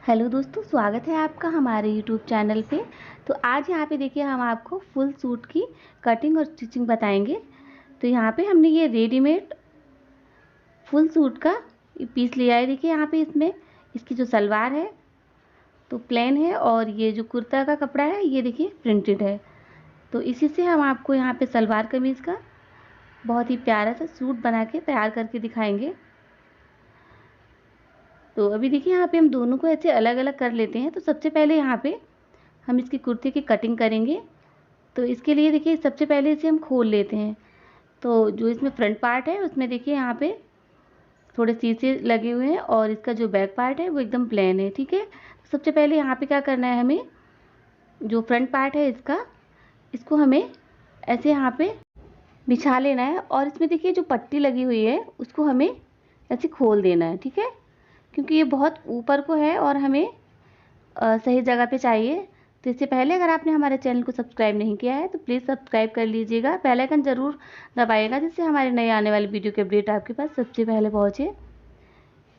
Hello दोस्तों, स्वागत है आपका हमारे यूट्यूब चैनल पे। तो आज यहाँ पे देखिए हम आपको फुल सूट की कटिंग और स्टिचिंग बताएंगे। तो यहाँ पे हमने ये रेडीमेड फुल सूट का पीस लिया है। देखिए यहाँ पे इसमें इसकी जो सलवार है तो प्लेन है और ये जो कुर्ता का कपड़ा है ये देखिए प्रिंटेड है। तो इसी से हम आपको यहाँ पे सलवार कमीज़ का बहुत ही प्यारा सा सूट बना के तैयार करके दिखाएंगे। तो अभी देखिए यहाँ पे हम दोनों को ऐसे अलग अलग कर लेते हैं। तो सबसे पहले यहाँ पे हम इसकी कुर्ती की कटिंग करेंगे। तो इसके लिए देखिए सबसे पहले इसे हम खोल लेते हैं। तो जो इसमें फ्रंट पार्ट है उसमें देखिए यहाँ पे थोड़े शीशे लगे हुए हैं और इसका जो बैक पार्ट है वो एकदम प्लेन है। ठीक है, तो सबसे पहले यहाँ पे क्या करना है, हमें जो फ्रंट पार्ट है इसको हमें ऐसे यहाँ पे बिछा लेना है और इसमें देखिए जो पट्टी लगी हुई है उसको हमें ऐसे खोल देना है। ठीक है, क्योंकि ये बहुत ऊपर को है और हमें सही जगह पे चाहिए। तो इससे पहले अगर आपने हमारे चैनल को सब्सक्राइब नहीं किया है तो प्लीज़ सब्सक्राइब कर लीजिएगा, बेल आइकन ज़रूर दबाइएगा जिससे हमारे नए आने वाली वीडियो की अपडेट आपके पास सबसे पहले पहुँचे।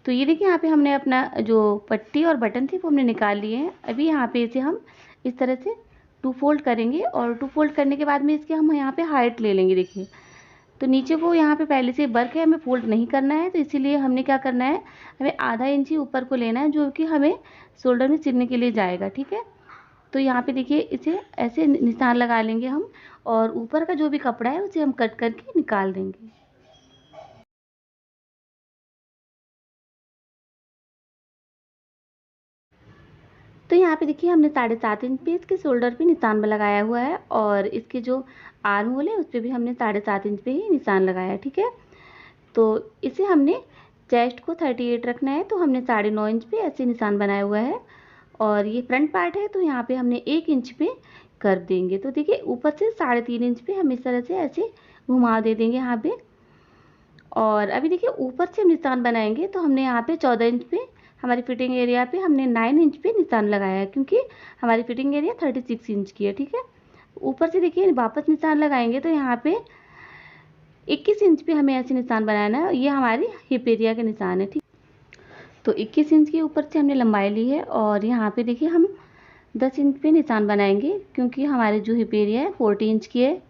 तो ये देखिए यहाँ पे हमने अपना जो पट्टी और बटन थी वो हमने निकाल लिए हैं। अभी यहाँ पे इसे हम इस तरह से टू फोल्ड करेंगे और टू फोल्ड करने के बाद में इसके हम यहाँ पे हाइट ले लेंगे। देखिए तो नीचे को यहाँ पे पहले से वर्क है, हमें फोल्ड नहीं करना है, तो इसीलिए हमने क्या करना है, हमें आधा इंच ही ऊपर को लेना है जो कि हमें शोल्डर में सिलने के लिए जाएगा। ठीक है, तो यहाँ पे देखिए इसे ऐसे निशान लगा लेंगे हम और ऊपर का जो भी कपड़ा है उसे हम कट करके निकाल देंगे। तो यहाँ पे देखिए हमने 7.5 इंच पे इसके शोल्डर पे निशान लगाया हुआ है और इसके जो आर्म होल है उस पर भी हमने 7.5 इंच पे ही निशान लगाया है। ठीक है, तो इसे हमने चेस्ट को 38 रखना है, तो हमने 9.5 इंच पे ऐसे निशान बनाया हुआ है और ये फ्रंट पार्ट है तो यहाँ पे हमने 1 इंच पे कर देंगे। तो देखिए ऊपर से 3.5 इंच पे हम इस तरह से ऐसे घुमा दे देंगे यहाँ पे। और अभी देखिए ऊपर से हम निशान बनाएंगे तो हमने यहाँ पे 14 इंच पे हमारी फिटिंग एरिया पे हमने 9 इंच पे निशान लगाया है क्योंकि हमारी फिटिंग एरिया 36 इंच की है। ठीक है, ऊपर से देखिए वापस निशान लगाएंगे तो यहाँ पे 21 इंच पे हमें ऐसे निशान बनाना है। ये हमारी हिप एरिया के निशान है। ठीक, तो 21 इंच के ऊपर से हमने लंबाई ली है और यहाँ पे देखिए हम 10 इंच पे निशान बनाएंगे क्योंकि हमारे जो हिप एरिया है 40 इंच की है।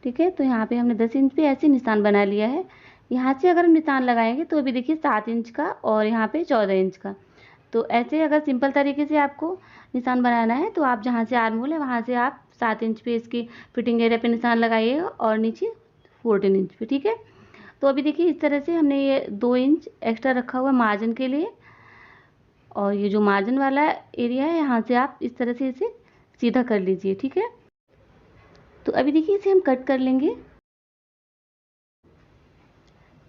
ठीक है, तो यहाँ पे हमने 10 इंच पे ऐसे निशान बना लिया है। यहाँ से अगर हम निशान लगाएंगे तो अभी देखिए 7 इंच का और यहाँ पे 14 इंच का। तो ऐसे अगर सिंपल तरीके से आपको निशान बनाना है तो आप जहाँ से आर्म होल है वहाँ से आप 7 इंच पे इसकी फिटिंग एरिया पे निशान लगाइएगा और नीचे 14 इंच पे। ठीक है, तो अभी देखिए इस तरह से हमने ये 2 इंच एक्स्ट्रा रखा हुआ मार्जिन के लिए और ये जो मार्जिन वाला एरिया है यहाँ से आप इस तरह से इसे सीधा कर लीजिए। ठीक है, तो अभी देखिए इसे हम कट कर लेंगे।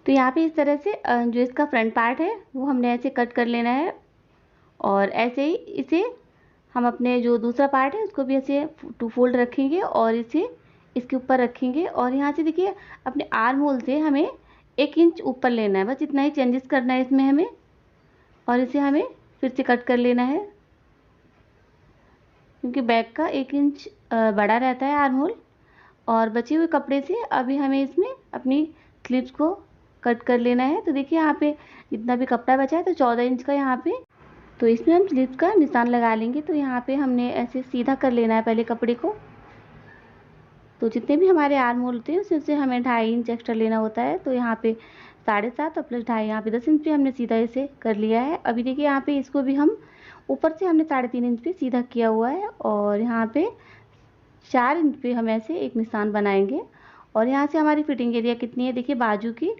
तो यहाँ पे इस तरह से जो इसका फ्रंट पार्ट है वो हमने ऐसे कट कर लेना है और ऐसे ही इसे हम अपने जो दूसरा पार्ट है उसको भी ऐसे टू फोल्ड रखेंगे और इसे इसके ऊपर रखेंगे और यहाँ से देखिए अपने आर्म होल से हमें 1 इंच ऊपर लेना है, बस इतना ही चेंजेस करना है इसमें हमें। और इसे हमें फिर से कट कर लेना है क्योंकि बैक का 1 इंच बड़ा रहता है आर्म होल। और बचे हुए कपड़े से अभी हमें इसमें अपनी स्लीव्स को कट कर लेना है। तो देखिए यहाँ पे जितना भी कपड़ा बचा है तो 14 इंच का यहाँ पे, तो इसमें हम स्लीव्स का निशान लगा लेंगे। तो यहाँ पे हमने ऐसे सीधा कर लेना है पहले कपड़े को। तो जितने भी हमारे आर्म होल होते हैं उससे हमें 2.5 इंच एक्स्ट्रा लेना होता है। तो यहाँ पे 7.5 और प्लस 2.5 यहाँ पे 10 इंच पे हमने सीधा इसे कर लिया है। अभी देखिए यहाँ पे इसको भी हम ऊपर से हमने 3.5 इंच पे सीधा किया हुआ है और यहाँ पे 4 इंच पे हम ऐसे एक निशान बनाएंगे। और यहाँ से हमारी फिटिंग एरिया कितनी है देखिए बाजू की,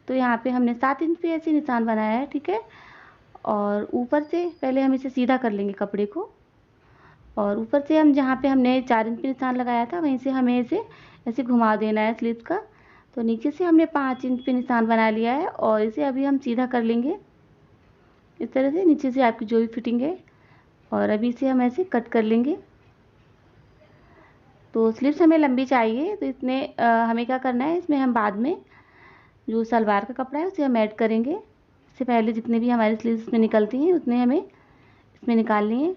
तो यहाँ पे हमने 7 इंच पे ऐसे निशान बनाया है। ठीक है, और ऊपर से पहले हम इसे सीधा कर लेंगे कपड़े को और ऊपर से हम जहाँ पे हमने 4 इंच पे निशान लगाया था वहीं से हमें इसे ऐसे घुमा देना है स्लीव्स का। तो नीचे से हमने 5 इंच पे निशान बना लिया है और इसे अभी हम सीधा कर लेंगे इस तरह से नीचे से आपकी जो भी फिटिंग है। और अभी इसे हम ऐसे कट कर लेंगे। तो स्लीव्स हमें लंबी चाहिए तो इतने हमें क्या करना है, इसमें हम बाद में जो सलवार का कपड़ा है उसे हम ऐड करेंगे। इससे पहले जितने भी हमारी स्लीव्स में निकलती हैं उतने हमें इसमें निकालनी है।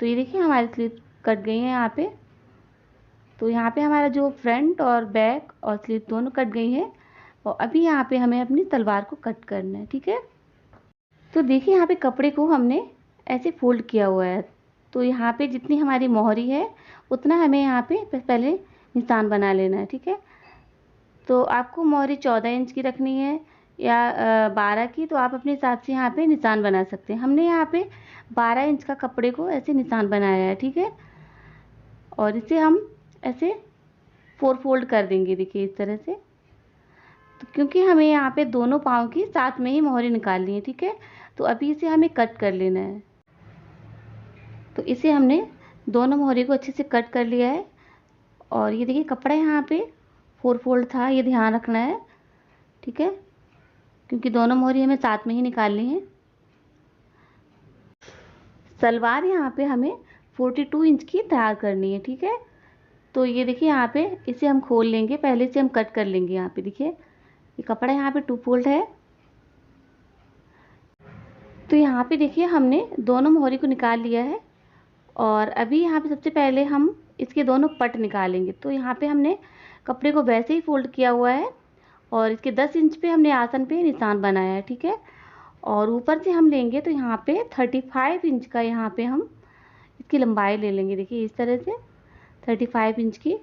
तो ये देखिए हमारी स्लीव कट गई है यहाँ पे। तो यहाँ पे हमारा जो फ्रंट और बैक और स्लीव दोनों कट गई है और अभी यहाँ पे हमें अपनी तलवार को कट करना है। ठीक है, तो देखिए यहाँ पे कपड़े को हमने ऐसे फोल्ड किया हुआ है। तो यहाँ पे जितनी हमारी मोहरी है उतना हमें यहाँ पे पहले निशान बना लेना है, ठीक है। तो आपको मोहरी 14 इंच की रखनी है या 12 की, तो आप अपने हिसाब से यहाँ पे निशान बना सकते हैं। हमने यहाँ पे 12 इंच का कपड़े को ऐसे निशान बनाया है, ठीक है। और इसे हम ऐसे 4 फोल्ड कर देंगे, देखिए इस तरह से। तो क्योंकि हमें यहाँ पे दोनों पाँव की साथ में ही मोहरी निकालनी है, ठीक है। तो अभी इसे हमें कट कर लेना है। तो इसे हमने दोनों मोहरी को अच्छे से कट कर लिया है। और ये देखिए कपड़ा यहाँ पे 4 फोल्ड था, ये ध्यान रखना है, ठीक है, क्योंकि दोनों मोहरी हमें साथ में ही निकालनी है। सलवार यहाँ पे हमें 42 इंच की तैयार करनी है, ठीक है। तो ये देखिए यहाँ पे इसे हम खोल लेंगे, पहले से हम कट कर लेंगे। यहाँ पे देखिए ये कपड़ा यहाँ पे 2 फोल्ड है। तो यहाँ पे देखिए हमने दोनों मोहरी को निकाल लिया है। और अभी यहाँ पे सबसे पहले हम इसके दोनों पट निकालेंगे। तो यहाँ पे हमने कपड़े को वैसे ही फोल्ड किया हुआ है और इसके 10 इंच पे हमने आसन पे निशान बनाया है, ठीक है। और ऊपर से हम लेंगे तो यहाँ पे 35 इंच का यहाँ पे हम इसकी लंबाई ले लेंगे, देखिए इस तरह से 35 इंच की।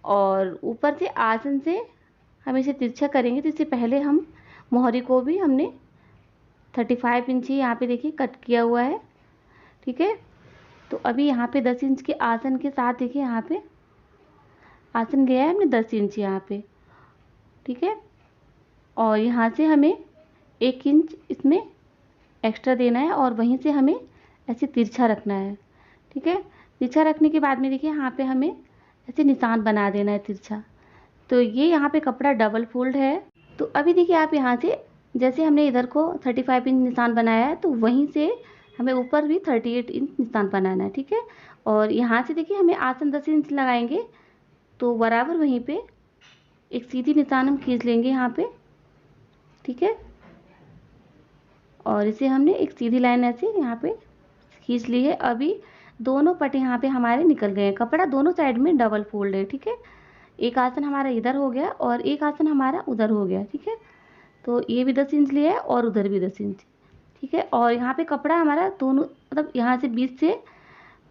और ऊपर से आसन से हम इसे तिरछा करेंगे। तो इससे पहले हम मोहरी को भी हमने 35 इंच ही यहाँ पे देखिए कट किया हुआ है, ठीक है। तो अभी यहाँ पे 10 इंच के आसन के साथ देखिए यहाँ पे आसन गया है हमने 10 इंच यहाँ पे, ठीक है। और यहाँ से हमें 1 इंच इसमें एक्स्ट्रा देना है और वहीं से हमें ऐसे तिरछा रखना है, ठीक है। तिरछा रखने के बाद में देखिए यहाँ पे हमें ऐसे निशान बना देना है तिरछा। तो ये यहाँ पे कपड़ा डबल फोल्ड है। तो अभी देखिए आप यहाँ से जैसे हमने इधर को 35 इंच निशान बनाया है, तो वहीं से हमें ऊपर भी 38 इंच निशान बनाना है, ठीक है। और यहाँ से देखिए हमें आसन 10 इंच लगाएंगे, तो बराबर वहीं पे एक सीधी निशान हम खींच लेंगे यहाँ पे, ठीक है। और इसे हमने एक सीधी लाइन ऐसे यहाँ पे खींच ली है। अभी दोनों पट यहाँ पे हमारे निकल गए हैं। कपड़ा दोनों साइड में डबल फोल्ड है, ठीक है। एक आसन हमारा इधर हो गया और एक आसन हमारा उधर हो गया, ठीक है। तो ये भी 10 इंच लिया है और उधर भी 10 इंच, ठीक है। और यहाँ पे कपड़ा हमारा दोनों मतलब यहाँ से बीच से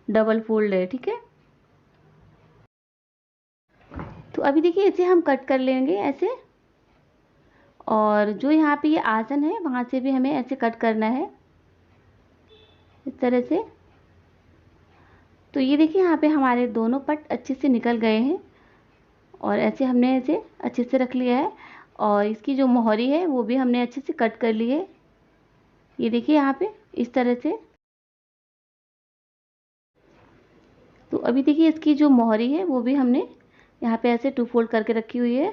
डबल फोल्ड है, ठीक है। तो अभी देखिए इसे हम कट कर लेंगे ऐसे। और जो यहाँ पे ये आसन है वहाँ से भी हमें ऐसे कट करना है इस तरह से। तो ये देखिए यहाँ पे हमारे दोनों पट अच्छे से निकल गए हैं और ऐसे हमने इसे अच्छे से रख लिया है। और इसकी जो मोहरी है वो भी हमने अच्छे से कट कर ली है, ये देखिए यहाँ पे इस तरह से। तो अभी देखिए इसकी जो मोहरी है वो भी हमने यहाँ पे ऐसे 2 फोल्ड करके रखी हुई है।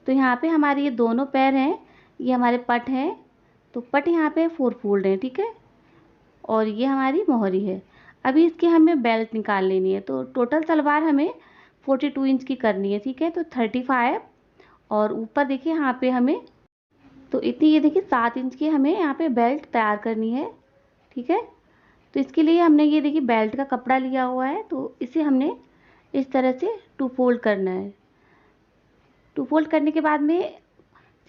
तो यहाँ पे हमारे ये दोनों पैर हैं, ये हमारे पट हैं। तो पट यहाँ पे 4 फोल्ड हैं, ठीक है। और ये हमारी मोहरी है। अभी इसकी हमें बेल्ट निकाल लेनी है। तो टोटल सलवार हमें 42 इंच की करनी है, ठीक है। तो 35 और ऊपर देखिए यहाँ पे हमें तो इतनी ये देखिए 7 इंच की हमें यहाँ पे बेल्ट तैयार करनी है, ठीक है। तो इसके लिए हमने ये देखिए बेल्ट का कपड़ा लिया हुआ है, तो इसे हमने इस तरह से 2 फोल्ड करना है। 2 फोल्ड करने के बाद में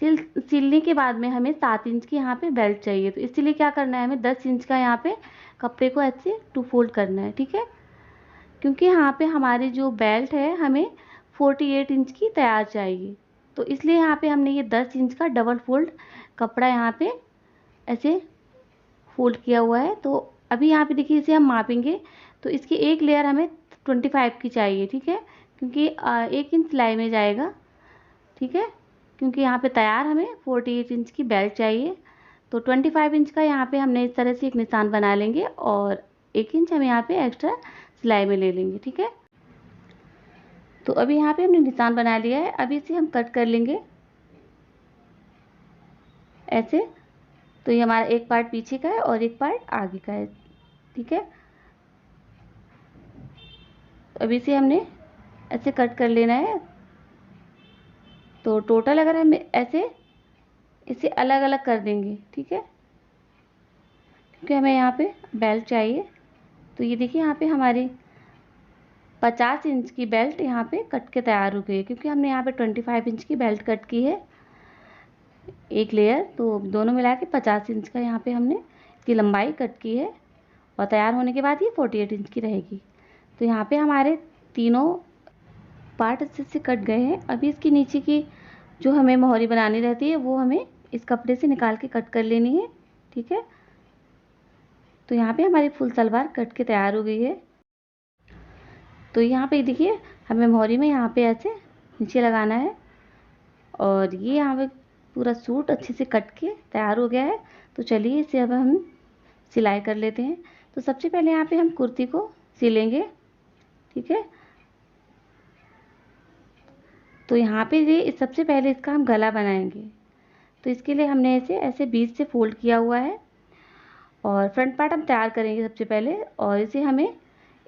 सिलने के बाद में हमें 7 इंच की यहाँ पे बेल्ट चाहिए। तो इसीलिए क्या करना है, हमें 10 इंच का यहाँ पे कपड़े को ऐसे 2 फोल्ड करना है, ठीक है। क्योंकि यहाँ पे हमारी जो बेल्ट है हमें 48 इंच की तैयार चाहिए। तो इसलिए यहाँ पे हमने ये 10 इंच का डबल फोल्ड कपड़ा यहाँ पे ऐसे फोल्ड किया हुआ है। तो अभी यहाँ पे देखिए इसे हम मापेंगे। तो इसकी एक लेयर हमें 25 की चाहिए, ठीक है, क्योंकि 1 इंच सिलाई में जाएगा, ठीक है। क्योंकि यहाँ पे तैयार हमें 48 इंच की बेल्ट चाहिए। तो 25 इंच का यहाँ पे हमने इस तरह से एक निशान बना लेंगे और 1 इंच हम यहाँ पे एक्स्ट्रा सिलाई में ले लेंगे, ठीक है। तो अभी यहाँ पे हमने निशान बना लिया है। अभी इसे हम कट कर लेंगे ऐसे। तो ये हमारा एक पार्ट पीछे का है और एक पार्ट आगे का है, ठीक है। अभी इसे हमने ऐसे कट कर लेना है। तो टोटल अगर हम ऐसे इसे अलग अलग कर देंगे, ठीक है, क्योंकि हमें यहाँ पे बेल्ट चाहिए। तो ये देखिए यहाँ पे हमारी 50 इंच की बेल्ट यहाँ पे कट के तैयार हो गई है, क्योंकि हमने यहाँ पे 25 इंच की बेल्ट कट की है। एक लेयर, तो दोनों मिला के 50 इंच का यहाँ पे हमने इसकी लंबाई कट की है। और तैयार होने के बाद ये 48 इंच की रहेगी। तो यहाँ पे हमारे तीनों पार्ट अच्छे से कट गए हैं। अभी इसकी नीचे की जो हमें मोहरी बनानी रहती है वो हमें इस कपड़े से निकाल के कट कर लेनी है, ठीक है। तो यहाँ पे हमारी फुल सलवार कट के तैयार हो गई है। तो यहाँ पे देखिए हमें मोहरी में यहाँ पे ऐसे नीचे लगाना है और ये यहाँ पे पूरा सूट अच्छे से कट के तैयार हो गया है। तो चलिए इसे अब हम सिलाई कर लेते हैं। तो सबसे पहले यहाँ पे हम कुर्ती को सिलेंगे, ठीक है। तो यहाँ पे ये सबसे पहले इसका हम गला बनाएंगे। तो इसके लिए हमने इसे ऐसे बीच से फोल्ड किया हुआ है और फ्रंट पार्ट हम तैयार करेंगे सबसे पहले। और इसे हमें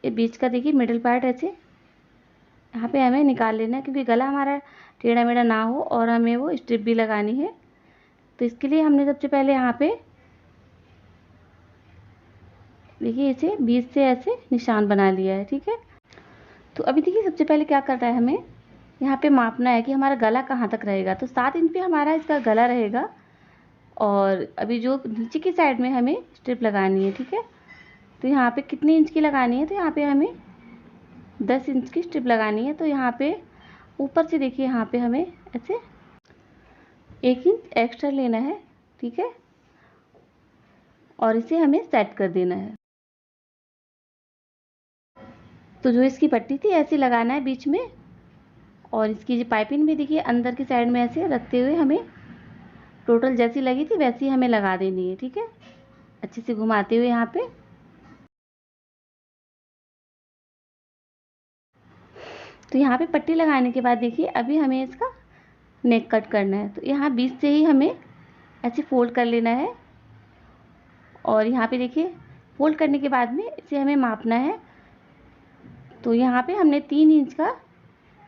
ये बीच का देखिए मिडिल पार्ट ऐसे यहाँ पे हमें निकाल लेना है, क्योंकि गला हमारा टेढ़ा मेढ़ा ना हो और हमें वो स्ट्रिप भी लगानी है। तो इसके लिए हमने सबसे पहले यहाँ पे देखिए इसे बीच से ऐसे निशान बना लिया है, ठीक है। तो अभी देखिए सबसे पहले क्या करना है, हमें यहाँ पे मापना है कि हमारा गला कहाँ तक रहेगा। तो 7 इंच पे हमारा इसका गला रहेगा और अभी जो नीचे की साइड में हमें स्ट्रिप लगानी है, ठीक है। तो यहाँ पे कितने इंच की लगानी है, तो यहाँ पे हमें 10 इंच की स्ट्रिप लगानी है। तो यहाँ पे ऊपर से देखिए यहाँ पे हमें ऐसे 1 इंच एक्स्ट्रा लेना है, ठीक है। और इसे हमें सेट कर देना है। तो जो इसकी पट्टी थी ऐसे लगाना है बीच में और इसकी जो पाइपिंग भी देखिए अंदर की साइड में ऐसे रखते हुए हमें टोटल जैसी लगी थी वैसी हमें लगा देनी है, ठीक है। अच्छे से घुमाते हुए यहाँ पे। तो यहाँ पे पट्टी लगाने के बाद देखिए अभी हमें इसका नेक कट करना है। तो यहाँ बीच से ही हमें ऐसे फोल्ड कर लेना है और यहाँ पे देखिए फोल्ड करने के बाद में इसे हमें मापना है। तो यहाँ पे हमने 3 इंच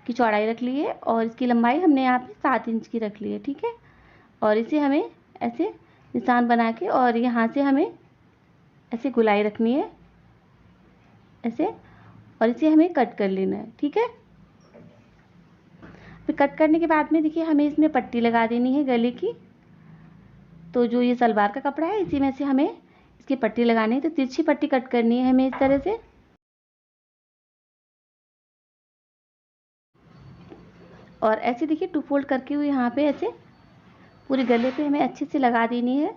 की चौड़ाई रख ली है और इसकी लंबाई हमने यहाँ पे 7 इंच की रख ली है, ठीक है। और इसे हमें ऐसे निशान बना के और यहाँ से हमें ऐसे गोलाई रखनी है ऐसे, और इसे हमें कट कर लेना है, ठीक है। फिर कट करने के बाद में देखिए हमें इसमें पट्टी लगा देनी है गले की। तो जो ये सलवार का कपड़ा है इसी में से हमें इसकी पट्टी लगानी है। तो तिरछी पट्टी कट करनी है हमें इस तरह से। और ऐसे देखिए 2 फोल्ड करके हुए यहाँ पे ऐसे पूरे गले पे हमें अच्छे से लगा देनी है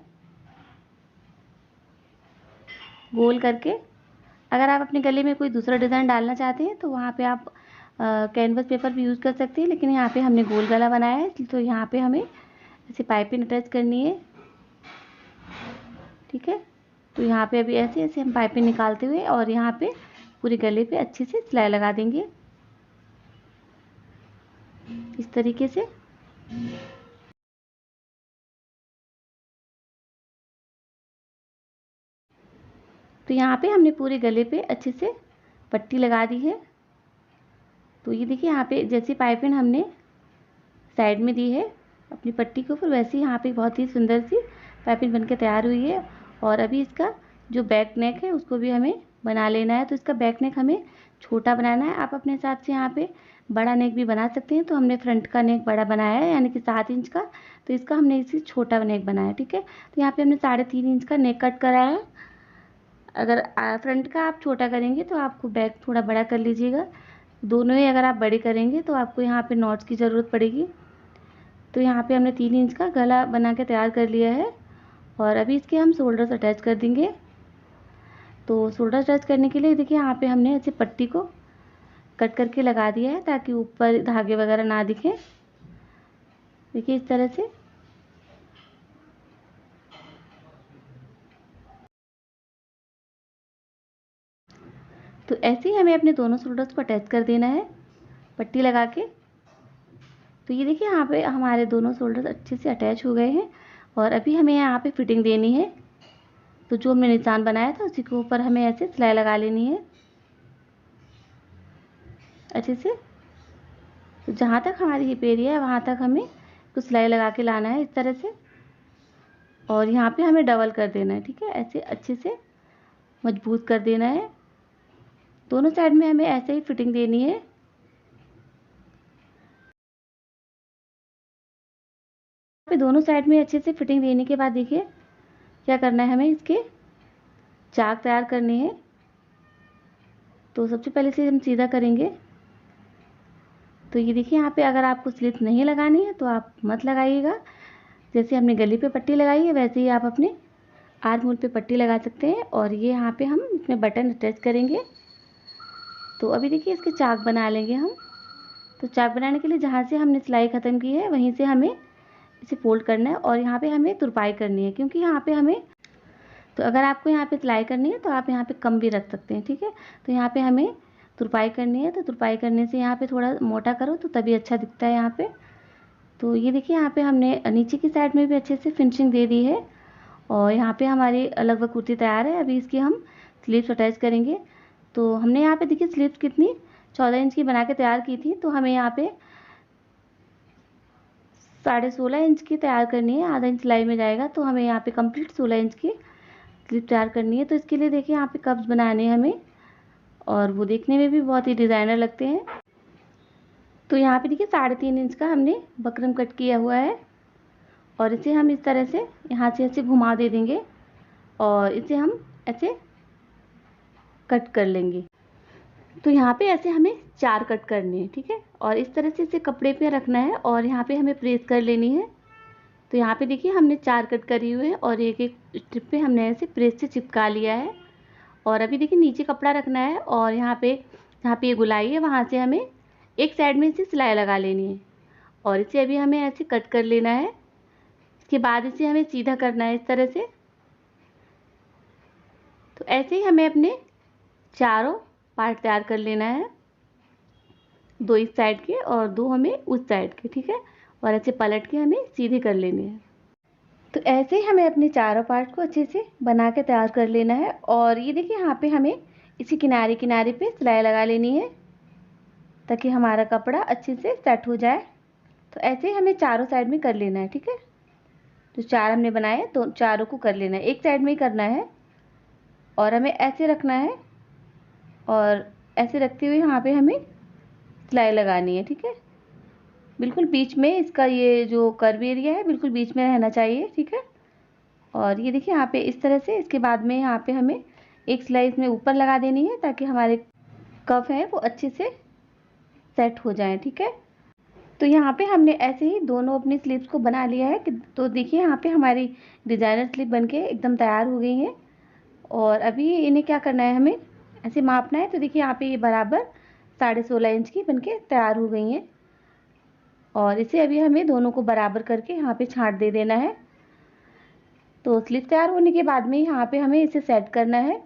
गोल करके। अगर आप अपने गले में कोई दूसरा डिज़ाइन डालना चाहते हैं तो वहाँ पे आप कैनवस पेपर भी यूज़ कर सकते हैं, लेकिन यहाँ पे हमने गोल गला बनाया है तो यहाँ पे हमें ऐसे पाइपिंग अटैच करनी है, ठीक है। तो यहाँ पे अभी ऐसे ऐसे हम पाइपिंग निकालते हुए और यहाँ पे पूरे गले पे अच्छे से सिलाई लगा देंगे इस तरीके से। तो यहाँ पे हमने पूरे गले पे अच्छे से पट्टी लगा दी है। तो ये देखिए यहाँ पे जैसी पाइपिंग हमने साइड में दी है अपनी पट्टी के ऊपर, वैसे ही यहाँ पे बहुत ही सुंदर सी पाइपिंग बनके तैयार हुई है। और अभी इसका जो बैक नेक है उसको भी हमें बना लेना है। तो इसका बैक नेक हमें छोटा बनाना है। आप अपने हिसाब से यहाँ पे बड़ा नेक भी बना सकते हैं। तो हमने फ्रंट का नेक बड़ा बनाया है यानी कि 7 इंच का, तो इसका हमने इसी छोटा नेक बनाया, ठीक है। तो यहाँ पे हमने 3.5 इंच का नेक कट कराया है। अगर फ्रंट का आप छोटा करेंगे तो आपको बैक थोड़ा बड़ा कर लीजिएगा। दोनों ही अगर आप बड़े करेंगे तो आपको यहाँ पे नॉट्स की ज़रूरत पड़ेगी। तो यहाँ पे हमने 3 इंच का गला बना के तैयार कर लिया है और अभी इसके हम शोल्डर्स अटैच कर देंगे। तो शोल्डर अटैच करने के लिए देखिए यहाँ पे हमने ऐसे पट्टी को कट करके लगा दिया है ताकि ऊपर धागे वगैरह ना दिखें। देखिए इस तरह से। तो ऐसे ही हमें अपने दोनों शोल्डर्स को अटैच कर देना है पट्टी लगा के। तो ये देखिए यहाँ पे हमारे दोनों शोल्डर्स अच्छे से अटैच हो गए हैं और अभी हमें यहाँ पे फिटिंग देनी है। तो जो हमने निशान बनाया था उसी के ऊपर हमें ऐसे सिलाई लगा लेनी है अच्छे से। तो जहाँ तक हमारी हिप एरिया है वहाँ तक हमें कुछ सिलाई लगा के लाना है इस तरह से। और यहाँ पे हमें डबल कर देना है, ठीक है। ऐसे अच्छे से मजबूत कर देना है। दोनों साइड में हमें ऐसे ही फिटिंग देनी है। पे दोनों साइड में अच्छे से फिटिंग देने के बाद देखिए क्या करना है, हमें इसके चाक तैयार करने हैं। तो सबसे पहले से हम सीधा करेंगे। तो ये देखिए यहाँ पे अगर आपको स्लिप नहीं लगानी है तो आप मत लगाइएगा। जैसे हमने गले पे पट्टी लगाई है वैसे ही आप अपने आर्म होल पे पट्टी लगा सकते हैं। और ये यहाँ पे हम इसमें बटन अटैच करेंगे। तो अभी देखिए इसके चाक बना लेंगे हम। तो चाक बनाने के लिए जहाँ से हमने सिलाई ख़त्म की है वहीं से हमें इसे फोल्ड करना है और यहाँ पे हमें तुरपाई करनी है, क्योंकि यहाँ पे हमें, तो अगर आपको यहाँ पे सिलाई करनी है तो आप यहाँ पे कम भी रख सकते हैं, ठीक है। तो यहाँ पे हमें तुरपाई करनी है। तो तुरपाई करने से यहाँ पे थोड़ा मोटा करो तो तभी अच्छा दिखता है यहाँ पे। तो ये देखिए यहाँ पे हमने नीचे की साइड में भी अच्छे से फिनिशिंग दे दी है और यहाँ पे हमारी लगभग कुर्ती तैयार है। अभी इसकी हम स्लीव्स अटैच करेंगे। तो हमने यहाँ पे देखिए स्लीव्स कितनी 14 इंच की बना के तैयार की थी, तो हमें यहाँ पे 16.5 इंच की तैयार करनी है। आधा इंच सिलाई में जाएगा, तो हमें यहाँ पे कंप्लीट 16 इंच की स्लीव तैयार करनी है। तो इसके लिए देखिए यहाँ पे कप्स बनाने हैं हमें, और वो देखने में भी बहुत ही डिज़ाइनर लगते हैं। तो यहाँ पे देखिए 3.5 इंच का हमने बकरम कट किया हुआ है और इसे हम इस तरह से यहाँ से ऐसे घुमा दे देंगे और इसे हम ऐसे कट कर लेंगे। तो यहाँ पे ऐसे हमें 4 कट करने हैं, ठीक है। और इस तरह से इसे कपड़े पे रखना है और यहाँ पे हमें प्रेस कर लेनी है। तो यहाँ पे देखिए हमने 4 कट करी हुए हैं और एक एक स्ट्रिप पे हमने ऐसे प्रेस से चिपका लिया है। और अभी देखिए नीचे कपड़ा रखना है और यहाँ पे जहाँ पे ये गुलाई है वहाँ से हमें एक साइड में इसे सिलाई लगा लेनी है और इसे अभी हमें ऐसे कट कर लेना है। इसके बाद इसे हमें सीधा करना है इस तरह से। तो ऐसे ही हमें अपने चारों पार्ट तैयार कर लेना है, 2 इस साइड के और 2 हमें उस साइड के, ठीक है। और ऐसे पलट के हमें सीधे कर लेने हैं। तो ऐसे ही हमें अपने चारों पार्ट को अच्छे से बना के तैयार कर लेना है। और ये देखिए यहाँ पे हमें इसी किनारे किनारे पे सिलाई लगा लेनी है ताकि हमारा कपड़ा अच्छे से सेट हो जाए। तो ऐसे ही हमें चारों साइड में कर लेना है, ठीक है। तो 4 हमने बनाए तो चारों को कर लेना है, एक साइड में ही करना है और हमें ऐसे रखना है और ऐसे रखते हुए यहाँ पे हमें सिलाई लगानी है, ठीक है। बिल्कुल बीच में इसका ये जो कर्व एरिया है बिल्कुल बीच में रहना चाहिए, ठीक है। और ये देखिए यहाँ पे इस तरह से, इसके बाद में यहाँ पे हमें एक सिलाई इसमें ऊपर लगा देनी है ताकि हमारे कफ है वो अच्छे से सेट हो जाए, ठीक है। तो यहाँ पे हमने ऐसे ही दोनों अपनी स्लीव्स को बना लिया है कि तो देखिए यहाँ पे हमारी डिज़ाइनर स्लीव बनके एकदम तैयार हो गई हैं। और अभी इन्हें क्या करना है, हमें ऐसे मापना है। तो देखिए यहाँ पे ये बराबर 16.5 इंच की बनके तैयार हो गई हैं और इसे अभी हमें दोनों को बराबर करके यहाँ पे छांट दे देना है। तो स्लीव तैयार होने के बाद में यहाँ पे हमें इसे सेट करना है।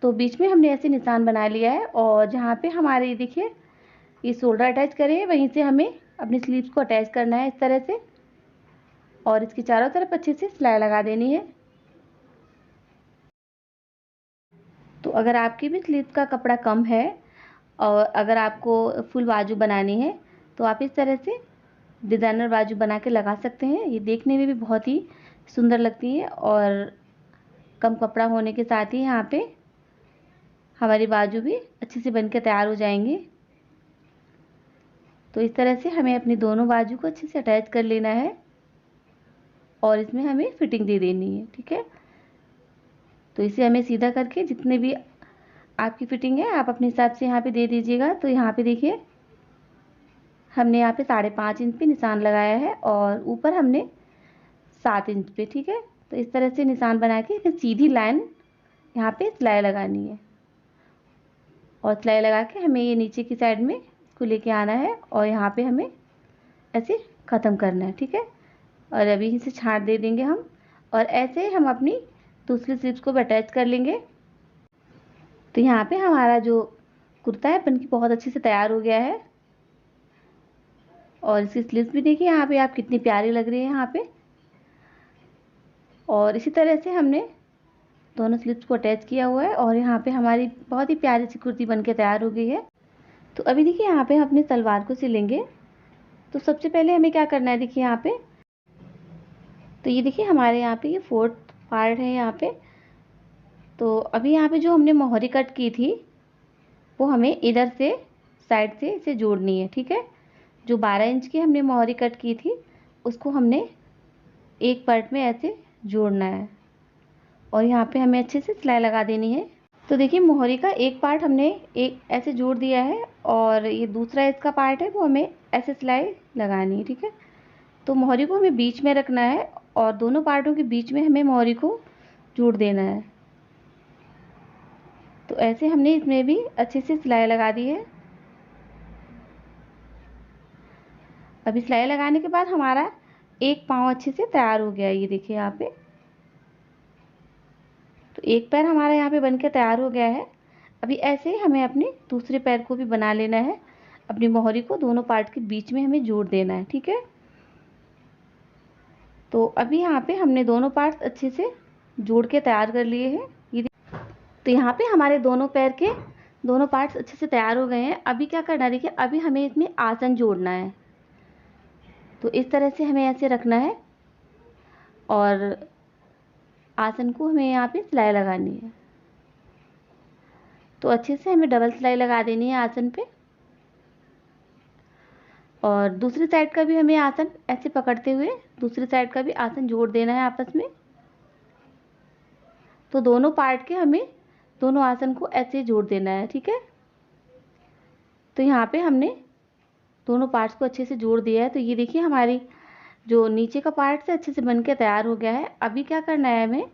तो बीच में हमने ऐसे निशान बना लिया है और जहाँ पे हमारे देखिए ये शोल्डर अटैच करे वहीं से हमें अपनी स्लीव्स को अटैच करना है इस तरह से और इसकी चारों तरफ अच्छे से सिलाई लगा देनी है। तो अगर आपकी भी स्लीव्स का कपड़ा कम है और अगर आपको फुल बाजू बनानी है तो आप इस तरह से डिज़ाइनर बाजू बना के लगा सकते हैं। ये देखने में भी बहुत ही सुंदर लगती है और कम कपड़ा होने के साथ ही यहाँ पे हमारी बाजू भी अच्छे से बन के तैयार हो जाएंगी। तो इस तरह से हमें अपनी दोनों बाजू को अच्छे से अटैच कर लेना है और इसमें हमें फिटिंग दे देनी है, ठीक है। तो इसे हमें सीधा करके जितने भी आपकी फिटिंग है आप अपने हिसाब से यहाँ पे दे दीजिएगा। तो यहाँ पे देखिए हमने यहाँ पे 5.5 इंच पे निशान लगाया है और ऊपर हमने 7 इंच पे, ठीक है। तो इस तरह से निशान बना के फिर सीधी लाइन यहाँ पे सिलाई लगानी है और सिलाई लगा के हमें ये नीचे की साइड में इसको लेके आना है और यहाँ पे हमें ऐसे ख़त्म करना है, ठीक है। और अभी इसे छांट दे देंगे हम और ऐसे हम अपनी दूसरी स्लीव्स को भी अटैच कर लेंगे। तो यहाँ पे हमारा जो कुर्ता है बनके बहुत अच्छे से तैयार हो गया है और इसकी स्लीव्स भी देखिए यहाँ पे आप कितनी प्यारी लग रही है यहाँ पे। और इसी तरह से हमने दोनों स्लीव्स को अटैच किया हुआ है और यहाँ पे हमारी बहुत ही प्यारी सी कुर्ती बनके तैयार हो गई है। तो अभी देखिए यहाँ पे हम अपनी सलवार को सिलेंगे। तो सबसे पहले हमें क्या करना है, देखिए यहाँ पे, तो ये देखिए हमारे यहाँ पे ये 4th पार्ट है यहाँ पे। तो अभी यहाँ पे जो हमने मोहरी कट की थी वो हमें इधर से साइड से इसे जोड़नी है, ठीक है। जो 12 इंच की हमने मोहरी कट की थी उसको हमने एक पार्ट में ऐसे जोड़ना है और यहाँ पे हमें अच्छे से सिलाई लगा देनी है। तो देखिए मोहरी का एक पार्ट हमने एक ऐसे जोड़ दिया है और ये दूसरा इसका पार्ट है वो हमें ऐसे सिलाई लगानी है, ठीक है। तो मोहरी को हमें बीच में रखना है और दोनों पार्टों के बीच में हमें मोहरी को जोड़ देना है। तो ऐसे हमने इसमें भी अच्छे से सिलाई लगा दी है। अभी सिलाई लगाने के बाद हमारा एक पाँव अच्छे से तैयार हो गया है। ये देखिए यहाँ पे, तो एक पैर हमारा यहाँ पे बनके तैयार हो गया है। अभी ऐसे ही हमें अपने दूसरे पैर को भी बना लेना है। अपनी मोहरी को दोनों पार्ट के बीच में हमें जोड़ देना है, ठीक है। तो अभी यहाँ पे हमने दोनों पार्ट अच्छे से जोड़ के तैयार कर लिए हैं। ये तो यहाँ पे हमारे दोनों पैर के दोनों पार्ट्स अच्छे से तैयार हो गए हैं। अभी क्या करना है, देखिए अभी हमें इसमें आसन जोड़ना है। तो इस तरह से हमें ऐसे रखना है और आसन को हमें यहाँ पे सिलाई लगानी है। तो अच्छे से हमें डबल सिलाई लगा देनी है आसन पे और दूसरी साइड का भी हमें आसन ऐसे पकड़ते हुए दूसरी साइड का भी आसन जोड़ देना है आपस में। तो दोनों पार्ट के हमें दोनों आसन को ऐसे जोड़ देना है, ठीक है। तो यहाँ पे हमने दोनों पार्ट्स को अच्छे से जोड़ दिया है। तो ये देखिए हमारी जो नीचे का पार्ट से अच्छे से बन के तैयार हो गया है। अभी क्या करना है हमें,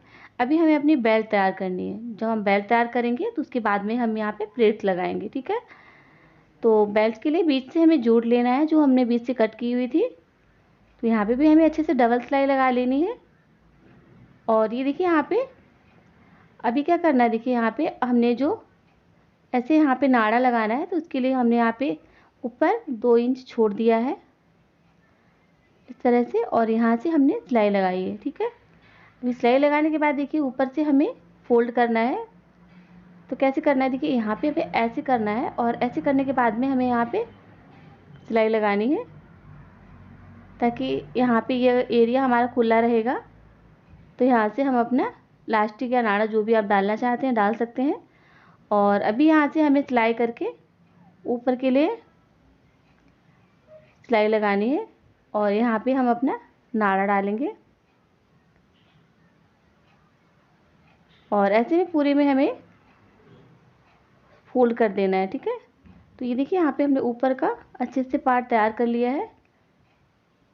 अभी हमें अपनी बेल्ट तैयार करनी है। जब हम बेल्ट तैयार करेंगे तो उसके बाद में हम यहाँ पे प्लेट्स लगाएंगे, ठीक है। तो बेल्ट के लिए बीच से हमें जोड़ लेना है जो हमने बीच से कट की हुई थी। तो यहाँ पे भी हमें अच्छे से डबल सिलाई लगा लेनी है। और ये देखिए यहाँ पे अभी क्या करना है, देखिए यहाँ पे हमने जो ऐसे यहाँ पे नाड़ा लगाना है तो उसके लिए हमने यहाँ पे ऊपर 2 इंच छोड़ दिया है इस तरह से और यहाँ से हमने सिलाई लगाई है, ठीक है। अभी सिलाई लगाने के बाद देखिए ऊपर से हमें फोल्ड करना है। तो कैसे करना है, देखिए यहाँ पे हमें ऐसे करना है और ऐसे करने के बाद में हमें यहाँ पे सिलाई लगानी है ताकि यहाँ पे ये एरिया हमारा खुला रहेगा। तो यहाँ से हम अपना लास्टिक या नाड़ा जो भी आप डालना चाहते हैं डाल सकते हैं। और अभी यहाँ से हमें सिलाई करके ऊपर के लिए सिलाई लगानी है और यहाँ पे हम अपना नाड़ा डालेंगे और ऐसे में पूरे में हमें फोल्ड कर देना है, ठीक है। तो ये देखिए यहाँ पे हमने ऊपर का अच्छे से पार्ट तैयार कर लिया है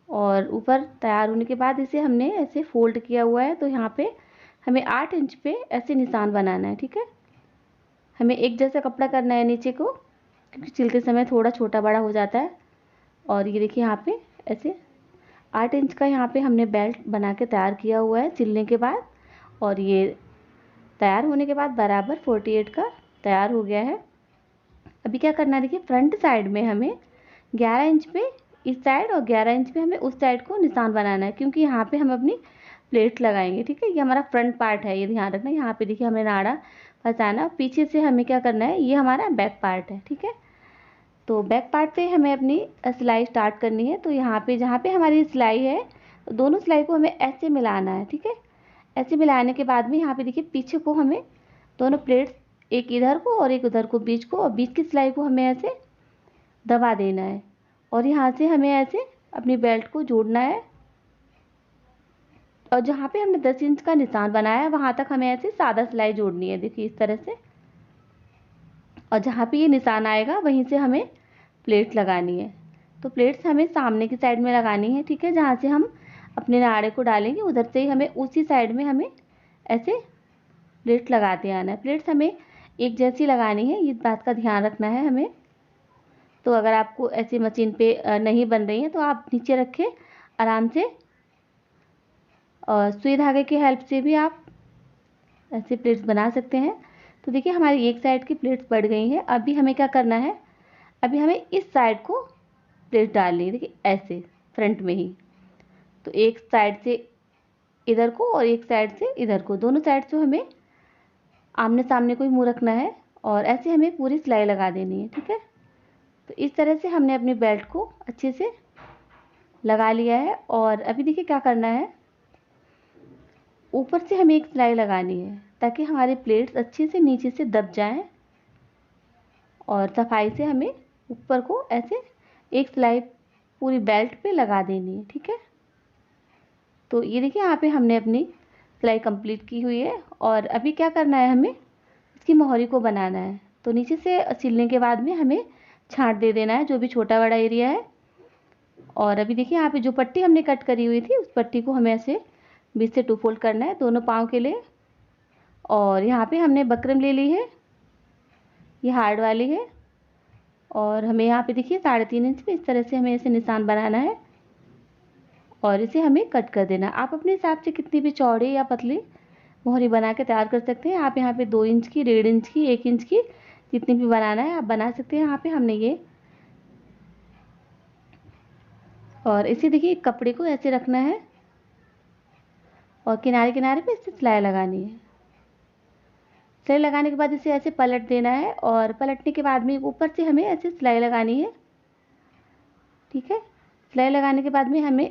और ऊपर तैयार होने के बाद इसे हमने ऐसे फोल्ड किया हुआ है। तो यहाँ पे हमें 8 इंच पे ऐसे निशान बनाना है, ठीक है। हमें एक जैसा कपड़ा करना है नीचे को क्योंकि सिलते समय थोड़ा छोटा बड़ा हो जाता है। और ये देखिए यहाँ पे ऐसे 8 इंच का यहाँ पे हमने बेल्ट बना के तैयार किया हुआ है सिलने के बाद। और ये तैयार होने के बाद बराबर 48 का तैयार हो गया है। अभी क्या करना है, देखिए फ्रंट साइड में हमें 11 इंच पे इस साइड और 11 इंच पे हमें उस साइड को निशान बनाना है क्योंकि यहाँ पे हम अपनी प्लेट लगाएंगे, ठीक है। ये हमारा फ्रंट पार्ट है, ये ध्यान रखना। यहाँ पे देखिए हमें नाड़ा फंसाना, पीछे से हमें क्या करना है, ये हमारा बैक पार्ट है, ठीक है। तो बैक पार्ट पे हमें अपनी सिलाई स्टार्ट करनी है। तो यहाँ पे जहाँ पे हमारी सिलाई है दोनों सिलाई को हमें ऐसे मिलाना है, ठीक है। ऐसे मिलाने के बाद में यहाँ पे देखिए पीछे को हमें दोनों प्लेट्स एक इधर को और एक उधर को बीच को और बीच की सिलाई को हमें ऐसे दबा देना है और यहाँ से हमें ऐसे अपनी बेल्ट को जोड़ना है। और जहाँ पे हमने 10 इंच का निशान बनाया है वहाँ तक हमें ऐसे सादा सिलाई जोड़नी है, देखिए इस तरह से। और जहाँ पे ये निशान आएगा वहीं से हमें प्लेट लगानी है। तो प्लेट्स हमें सामने की साइड में लगानी है, ठीक है। जहाँ से हम अपने नाड़े को डालेंगे उधर से ही हमें उसी साइड में हमें ऐसे प्लेट लगाते आना है। प्लेट्स हमें एक जैसी लगानी है, इस बात का ध्यान रखना है हमें। तो अगर आपको ऐसी मशीन पे नहीं बन रही है तो आप नीचे रखें आराम से और सुई धागे की हेल्प से भी आप ऐसे प्लेट्स बना सकते हैं। तो देखिए हमारी एक साइड की प्लेट्स बढ़ गई हैं। अभी हमें क्या करना है, अभी हमें इस साइड को प्लेट डालनी है, देखिए ऐसे फ्रंट में ही। तो एक साइड से इधर को और एक साइड से इधर को, दोनों साइड से हमें आमने सामने को ही मुंह रखना है और ऐसे हमें पूरी सिलाई लगा देनी है, ठीक है। तो इस तरह से हमने अपनी बेल्ट को अच्छे से लगा लिया है। और अभी देखिए क्या करना है, ऊपर से हमें एक सिलाई लगानी है ताकि हमारे प्लेट्स अच्छे से नीचे से दब जाएं और सफाई से हमें ऊपर को ऐसे एक सिलाई पूरी बेल्ट पे लगा देनी है, ठीक है। तो ये देखिए यहाँ पे हमने अपनी सिलाई कंप्लीट की हुई है। और अभी क्या करना है, हमें इसकी मोहरी को बनाना है। तो नीचे से सिलने के बाद में हमें छांट दे देना है जो भी छोटा बड़ा एरिया है। और अभी देखिए यहाँ पे जो पट्टी हमने कट करी हुई थी उस पट्टी को हमें ऐसे बीच से 2 फोल्ड करना है दोनों पाँव के लिए। और यहाँ पे हमने बकरम ले ली है, ये हार्ड वाली है। और हमें यहाँ पे देखिए 3.5 इंच पे इस तरह से हमें ऐसे निशान बनाना है और इसे हमें कट कर देना। आप अपने हिसाब से कितनी भी चौड़ी या पतली मोहरी बना के तैयार कर सकते हैं। आप यहाँ पे 2 इंच की, 1.5 इंच की, 1 इंच की, जितनी भी बनाना है आप बना सकते हैं। यहाँ पे हमने ये, और इसे देखिए कपड़े को ऐसे रखना है और किनारे किनारे पे इसे सिलाई लगानी है। सिलाई लगाने के बाद इसे ऐसे पलट देना है और पलटने के बाद में ऊपर से हमें ऐसे सिलाई लगानी है। ठीक है, सिलाई लगाने के बाद में हमें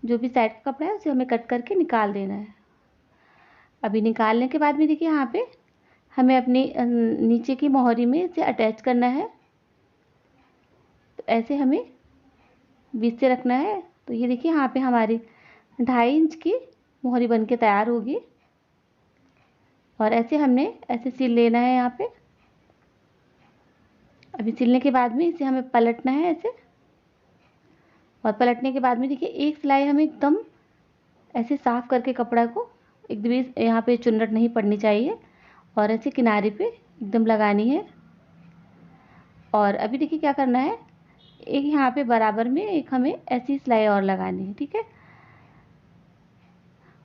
जो भी साइड का कपड़ा है उसे हमें कट करके निकाल देना है। अभी निकालने के बाद में देखिए यहाँ पे हमें अपनी नीचे की मोहरी में इसे अटैच करना है। तो ऐसे हमें बीच से रखना है। तो ये देखिए यहाँ पे हमारी 2.5 इंच की मोहरी बन के तैयार होगी। और ऐसे हमने ऐसे सिल लेना है यहाँ पे। अभी सिलने के बाद में इसे हमें पलटना है ऐसे, और पलटने के बाद में देखिए एक सिलाई हमें एकदम ऐसे साफ करके कपड़ा को एकदम यहाँ पे चुन्नट नहीं पड़नी चाहिए और ऐसे किनारे पे एकदम लगानी है। और अभी देखिए क्या करना है, एक यहाँ पे बराबर में एक हमें ऐसी सिलाई और लगानी है। ठीक है,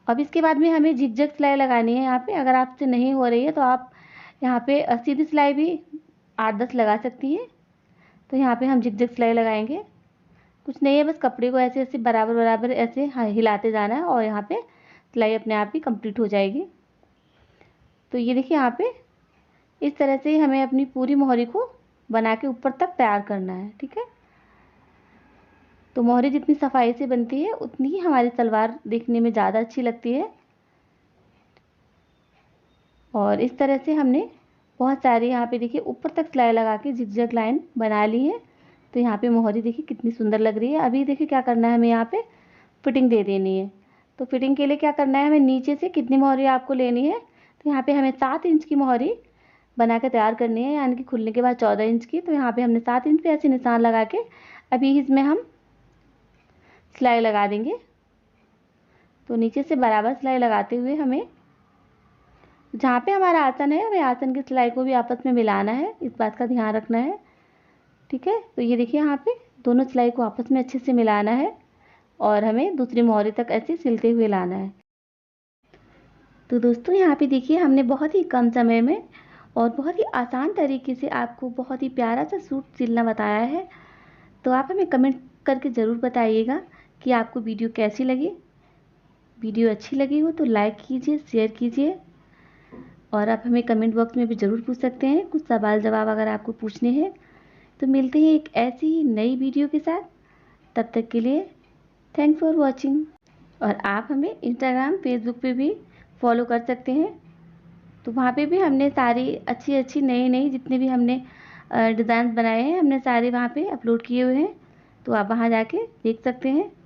अब इसके बाद में हमें झिकझक सिलाई लगानी है यहाँ पे। अगर आपसे नहीं हो रही है तो आप यहाँ पे सीधी सिलाई भी 8-10 लगा सकती हैं। तो यहाँ पे हम झिकझक सिलाई लगाएंगे। कुछ नहीं है, बस कपड़े को ऐसे ऐसे बराबर बराबर ऐसे हिलाते जाना है और यहाँ पे सिलाई अपने आप ही कंप्लीट हो जाएगी। तो ये देखिए यहाँ पे इस तरह से हमें अपनी पूरी मोहरी को बना के ऊपर तक तैयार करना है। ठीक है, तो मोहरी जितनी सफाई से बनती है उतनी ही हमारी सलवार देखने में ज़्यादा अच्छी लगती है। और इस तरह से हमने बहुत सारी यहाँ पे देखिए ऊपर तक सिलाई लगा के झिकझक लाइन बना ली है। तो यहाँ पे मोहरी देखिए कितनी सुंदर लग रही है। अभी देखिए क्या करना है, हमें यहाँ पे फिटिंग दे देनी है। तो फिटिंग के लिए क्या करना है, हमें नीचे से कितनी मोहरी आपको लेनी है, तो यहाँ पे हमें 7 इंच की मोहरी बना के तैयार करनी है, यानी कि खुलने के बाद 14 इंच की। तो यहाँ पे हमने 7 इंच पे ऐसे निशान लगा के अभी इसमें हम सिलाई लगा देंगे। तो नीचे से बराबर सिलाई लगाते हुए हमें जहाँ पे हमारा आसन है, हमें आसन की सिलाई को भी आपस में मिलाना है, इस बात का ध्यान रखना है। ठीक है, तो ये देखिए यहाँ पे दोनों सिलाई को आपस में अच्छे से मिलाना है और हमें दूसरी मोहरी तक ऐसे सिलते हुए लाना है। तो दोस्तों यहाँ पे देखिए हमने बहुत ही कम समय में और बहुत ही आसान तरीके से आपको बहुत ही प्यारा सा सूट सिलना बताया है। तो आप हमें कमेंट करके ज़रूर बताइएगा कि आपको वीडियो कैसी लगी। वीडियो अच्छी लगी हो तो लाइक कीजिए, शेयर कीजिए, और आप हमें कमेंट बॉक्स में भी ज़रूर पूछ सकते हैं कुछ सवाल जवाब अगर आपको पूछने हैं। तो मिलते हैं एक ऐसी ही नई वीडियो के साथ, तब तक के लिए थैंक्स फॉर वॉचिंग। और आप हमें इंस्टाग्राम, फेसबुक पे भी फॉलो कर सकते हैं। तो वहाँ पे भी हमने सारी अच्छी अच्छी नई नई जितने भी हमने डिज़ाइन बनाए हैं हमने सारे वहाँ पे अपलोड किए हुए हैं। तो आप वहाँ जाके देख सकते हैं।